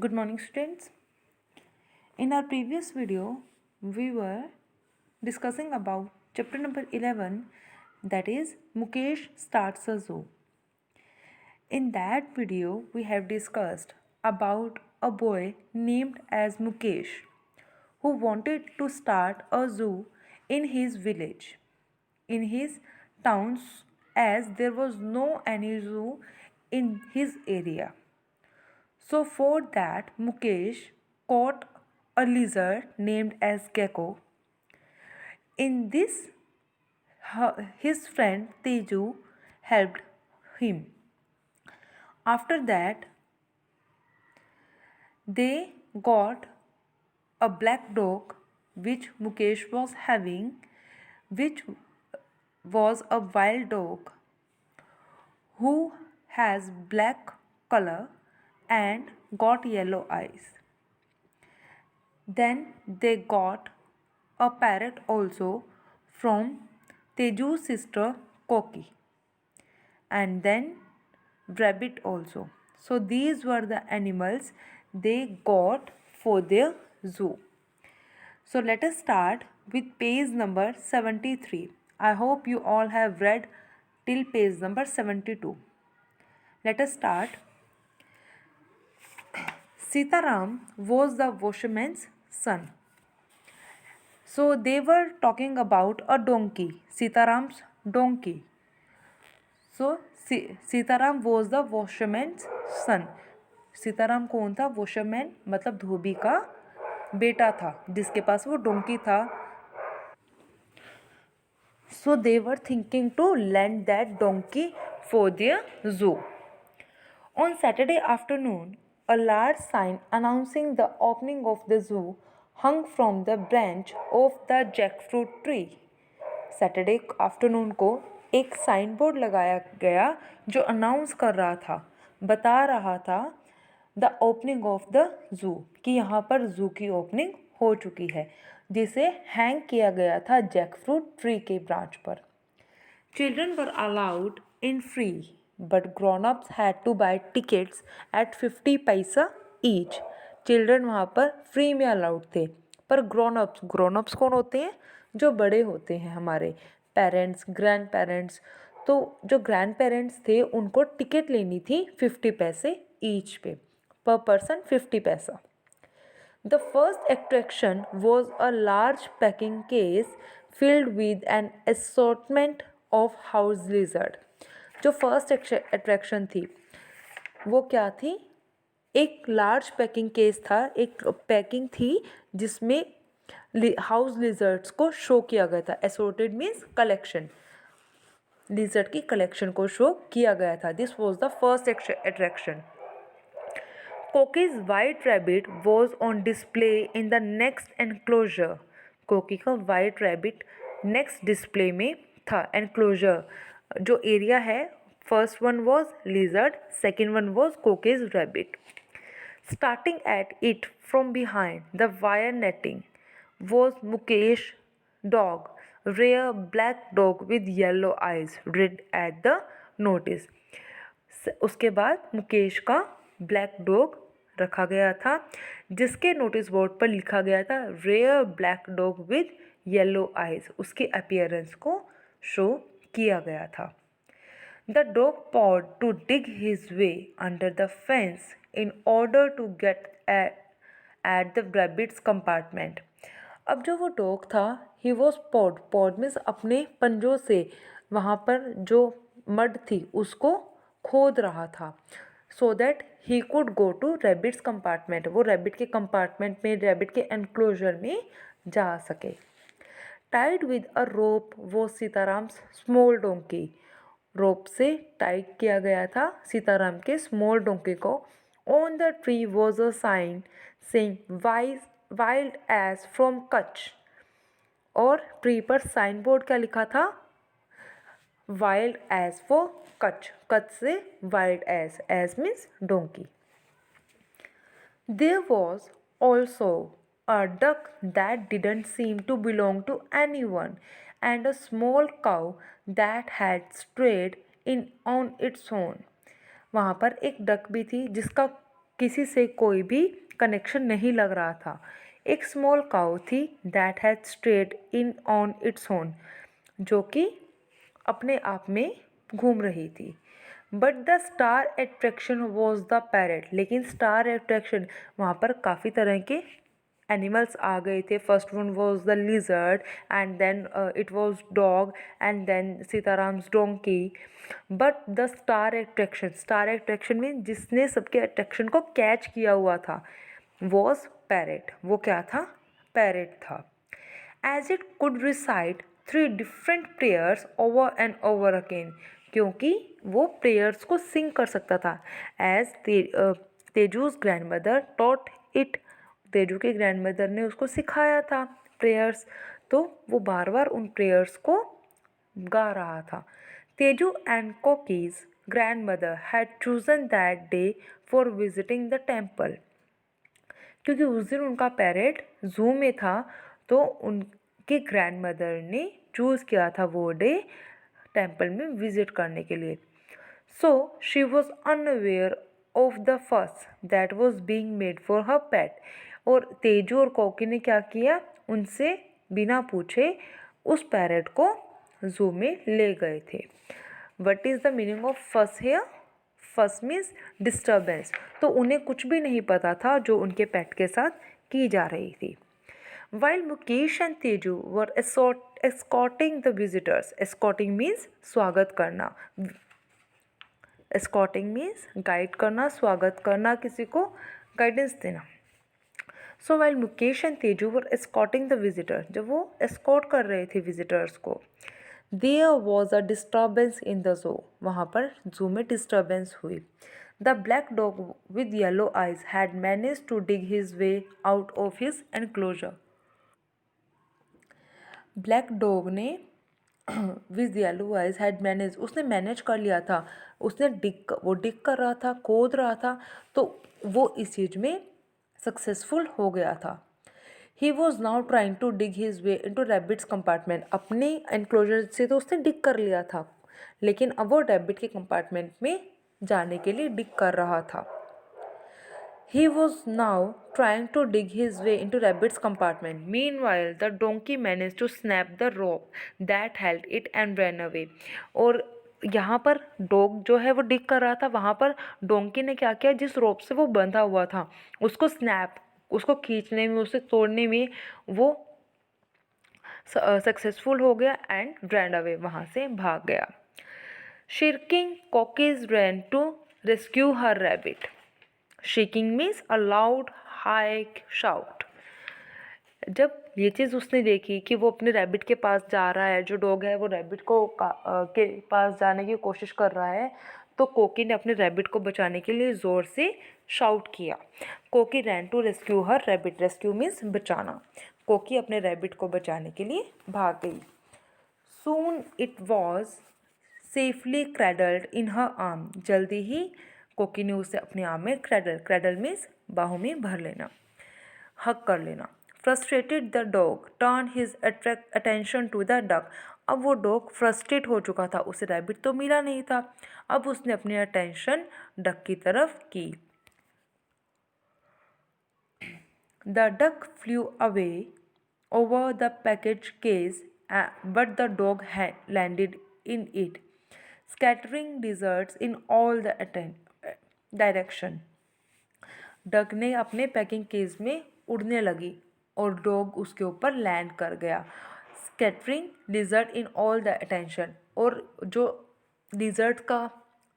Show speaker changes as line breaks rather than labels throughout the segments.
Good morning, students. In our previous video, we were discussing about chapter number 11, that is Mukesh starts a zoo. In that video, we have discussed about a boy named as Mukesh who wanted to start a zoo in his village, in his towns, as there was no any zoo in his area. So for that, Mukesh caught a lizard named as Gecko. In this, his friend Teju helped him. After that, they got a black dog which Mukesh was having, which was a wild dog who has black color and got yellow eyes. Then they got a parrot also from Teju's sister Koki, and then rabbit also. So these were the animals they got for their zoo. So let us start with page number 73. I hope you all have read till page number 72. Let us start. Sitaram was the washerman's son. So they were talking about a donkey, Sitaram's donkey. So Sitaram was the washerman's son. Sitaram कौन था? Washerman मतलब धोबी का बेटा था जिसके पास वो donkey था. So they were thinking to lend that donkey for their zoo. On Saturday afternoon, a large sign announcing the opening of the zoo hung from the branch of the jackfruit tree. Saturday afternoon को एक sign board लगाया गया जो announce कर रहा था, बता रहा था the opening of the zoo, कि यहाँ पर ज़ू की ओपनिंग हो चुकी है, जिसे हैंग किया गया था जैकफ्रूट ट्री के ब्रांच पर. Children were allowed in free but grown ups had to buy tickets at 50 पैसा ईच. चिल्ड्रन वहाँ पर फ्री में अलाउड थे, पर ग्रोन अप्स कौन होते हैं? जो बड़े होते हैं, हमारे पेरेंट्स, ग्रैंड पेरेंट्स. तो जो ग्रैंड पेरेंट्स थे उनको टिकट लेनी थी 50 पैसे ईच पे, पर पर्सन 50 पैसा. The first attraction was a large packing case filled with an assortment of house lizard. जो फर्स्ट अट्रैक्शन थी वो क्या थी? एक लार्ज पैकिंग केस था, एक पैकिंग थी जिसमें हाउस लिजर्ड्स को शो किया गया था. एसोर्टेड मीन्स कलेक्शन, लिजर्ड की कलेक्शन को शो किया गया था. This was the first attraction. Cookie's white rabbit was on display in the next enclosure. Cookie का वाइट रैबिट नेक्स्ट डिस्प्ले में था. एनक्लोजर जो एरिया है, first one was lizard, second one was Cookie's rabbit. Starting at it from behind the wire netting was Mukesh dog, rare black dog with yellow eyes, read at the notice. उसके बाद मुकेश का black dog रखा गया था जिसके notice board पर लिखा गया था rare black dog with yellow eyes. उसके अपीयरेंस को शो किया गया था. The dog pod to dig his way under the fence in order to get at the rabbits compartment. अब जो वो डॉग था, ही वॉज पॉड मीन्स अपने पंजों से वहाँ पर जो मड थी उसको खोद रहा था, so that he could go to rabbits compartment. वो रैबिट के कंपार्टमेंट में, रैबिट के एनक्लोजर में जा सके. टाइड विद अ रोप वो सीताराम्स स्मॉल डोंकी. रोप से टाइड किया गया था सीताराम के स्मॉल डोंकी को. On the tree was a sign saying wild ass from Kutch. और ट्री पर साइन बोर्ड क्या लिखा था? Wild ass for Kutch, Kutch से wild ass means donkey. There was also a duck that didn't seem to belong to anyone and a small cow that had strayed in on its own. वहाँ पर एक duck भी थी जिसका किसी से कोई भी कनेक्शन नहीं लग रहा था। एक स्मॉल काउ थी that had strayed in on its own, जो कि अपने आप में घूम रही थी। But the star attraction was the parrot, लेकिन स्टार अट्रैक्शन वहाँ पर काफ़ी तरह के एनिमल्स आ गए थे। First one was the lizard and then it was dog and then Sitaram's donkey. But the star attraction में जिसने सबके अट्रैक्शन को कैच किया हुआ था वॉज पैरेट। वो क्या था? पैरेट था। As it could recite 3 different prayers over and over again, क्योंकि वो प्रेयर्स को सिंग कर सकता था। As Teju's grand mother taught it, Teju के ग्रैंड मदर ने उसको सिखाया था प्रेयर्स, तो वो बार बार उन प्रेयर्स को गा रहा था। Teju and Cookie's grand mother had chosen that day for visiting the temple, क्योंकि उस दिन उनका पैरेट जू में था, तो उनके ग्रैंड मदर ने चूज़ किया था वो डे टेम्पल में विजिट करने के लिए। So she was unaware of the fuss that was being made for her pet. और तेजू और कोकी ने क्या किया, उनसे बिना पूछे उस पैरेट को जू में ले गए थे। What is the meaning of फस हेयर? फस मीन्स डिस्टर्बेंस। तो उन्हें कुछ भी नहीं पता था जो उनके पेट के साथ की जा रही थी। While Mukesh and Teju were escorting the visitors, escorting means स्वागत करना, escorting means गाइड करना, स्वागत करना, किसी को गाइडेंस देना। So while Mukesh and Teju were escorting the visitor, जब वो escort कर रहे थे visitors को, there was a disturbance in the zoo, वहाँ पर zoo में disturbance हुई। The black dog with yellow eyes had managed to dig his way out of his enclosure. Black dog ने with yellow eyes had manage, उसने manage कर लिया था, उसने डिग कर रहा था, खोद रहा था, तो वो इस चीज़ में सक्सेसफुल हो गया था। He was now trying to dig his way into rabbits compartment, अपने एनक्लोजर से तो उसने डिग कर लिया था, लेकिन अब वो रैबिट के कंपार्टमेंट में जाने के लिए डिग कर रहा था। He was now trying to dig his way into Rabbit's compartment. Meanwhile, the donkey managed to snap the rope that held it and ran away. और यहाँ पर डॉग जो है वो डिग कर रहा था, वहाँ पर डोंकी ने क्या किया, जिस रोप से वो बंधा हुआ था उसको स्नैप, उसको खींचने में, उसे तोड़ने में वो सक्सेसफुल हो गया एंड रैन अवे, वहाँ से भाग गया। Shirking Cockies ran to rescue her rabbit. Shaking means a loud high shout. जब ये चीज़ उसने देखी कि वो अपने रैबिट के पास जा रहा है, जो डॉग है वो रैबिट को के पास जाने की कोशिश कर रहा है, तो कोकी ने अपने रैबिट को बचाने के लिए ज़ोर से शाउट किया। Koki ran to rescue her rabbit, rescue means बचाना। कोकी अपने रैबिट को बचाने के लिए भाग गई। Soon it was safely cradled in her arm, जल्दी ही कोकी ने उसे अपने आर्म में क्रैडल मीन्स बाहों में भर लेना, हक कर लेना। Frustrated the dog turn his attention to the duck, अब वो डॉग फ्रस्ट्रेट हो चुका था, उसे रैबिट तो मिला नहीं था, अब उसने अपनी अटेंशन डक की तरफ की। The duck flu away over the package case but the dog landed in it, scattering desserts in all the direction. Duck ने अपने पैकिंग केस में उड़ने लगी और डॉग उसके ऊपर लैंड कर गया। Scattering desert in all the attention, और जो डिज़र्ट का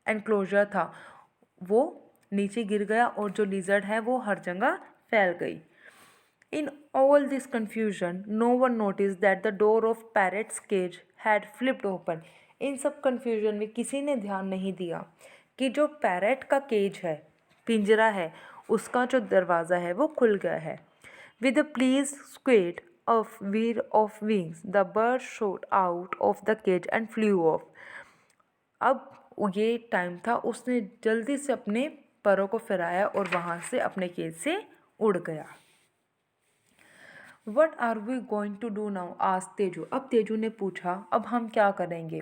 एनक्लोजर था वो नीचे गिर गया और जो लिजर्ड है वो हर जगह फैल गई। In all this confusion, no one noticed that the door of parrot's cage had flipped open. इन सब confusion में किसी ने ध्यान नहीं दिया कि जो पैरेट का केज है, पिंजरा है, उसका जो दरवाज़ा है वो खुल गया है। With a pleased squeak of whir of wings, the bird shot out of the cage and flew off. अब ये टाइम था, उसने जल्दी से अपने परों को फैलाया और वहाँ से अपने केज से उड़ गया। What are we going to do now? आज तेजू, अब तेजू ने पूछा अब हम क्या करेंगे।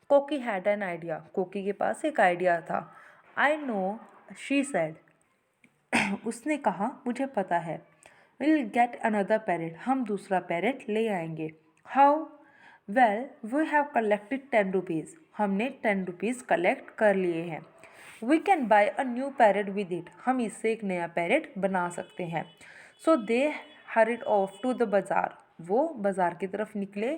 कोकी हैड एन आइडिया, कोकी के पास एक आइडिया था। आई नो, शी सेड, उसने कहा मुझे पता है, विल गेट अनदर पैरेट, हम दूसरा पैरेट ले आएंगे। How? Well we have collected 10 rupees, हमने 10 रुपीज़ कलेक्ट कर लिए हैं। We can buy a new parrot with it, हम इससे एक नया पैरेट बना सकते हैं। So they hurried off to the bazaar, वो बाज़ार की तरफ निकले।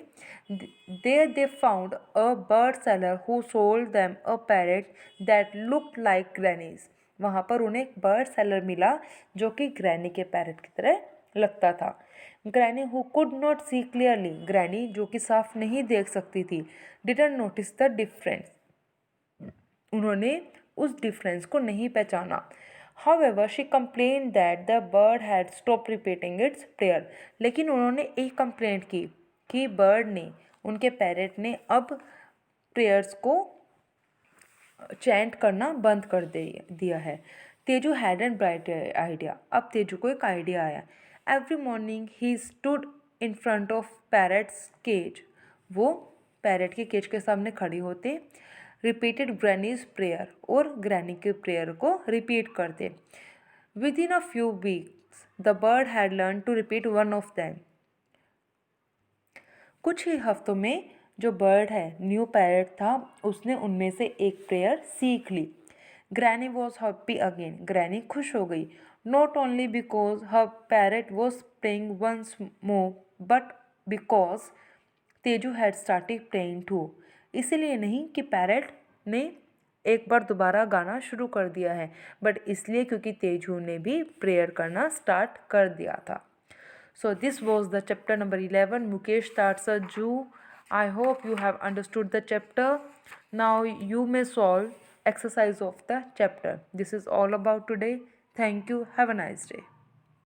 They found a bird seller who sold them a parrot that looked like grannies, वहाँ पर उन्हें एक बर्ड सेलर मिला जो कि ग्रैनी के पैरेट की तरह लगता था। Granny who could not see clearly, granny जो कि साफ नहीं देख सकती थी, डिडंट नोटिस द डिफरेंस, उन्होंने उस डिफरेंस को नहीं पहचाना। However, she complained that the bird had stopped repeating its prayer. लेकिन उन्होंने एक कंप्लेंट की कि बर्ड ने, उनके पैरेट ने अब प्रेयर्स को चैंट करना बंद कर दिया है। Teju had an bright idea, अब तेजू को एक आइडिया आया। Every morning he stood in front of parrots cage, वो पैरेट के केज के सामने खड़ी होते, रिपीटेड ग्रैनीज प्रेयर, और ग्रैनी के प्रेयर को रिपीट करते। Within a few weeks the bird had learn to repeat one of them, कुछ ही हफ्तों में जो बर्ड है, न्यू पैरेट था, उसने उनमें से एक प्रेयर सीख ली। Granny was happy again, granny खुश हो गई। Not only because her parrot was playing once more, but because Teju had started playing too, इसीलिए नहीं कि पैरेट ने एक बार दोबारा गाना शुरू कर दिया है, बट इसलिए क्योंकि तेजू ने भी प्रेयर करना स्टार्ट कर दिया था। So this was the chapter number 11. Mukesh starts a zoo. I hope you have understood the chapter. Now you may solve exercise of the chapter. This is all about today. Thank you. Have a nice day.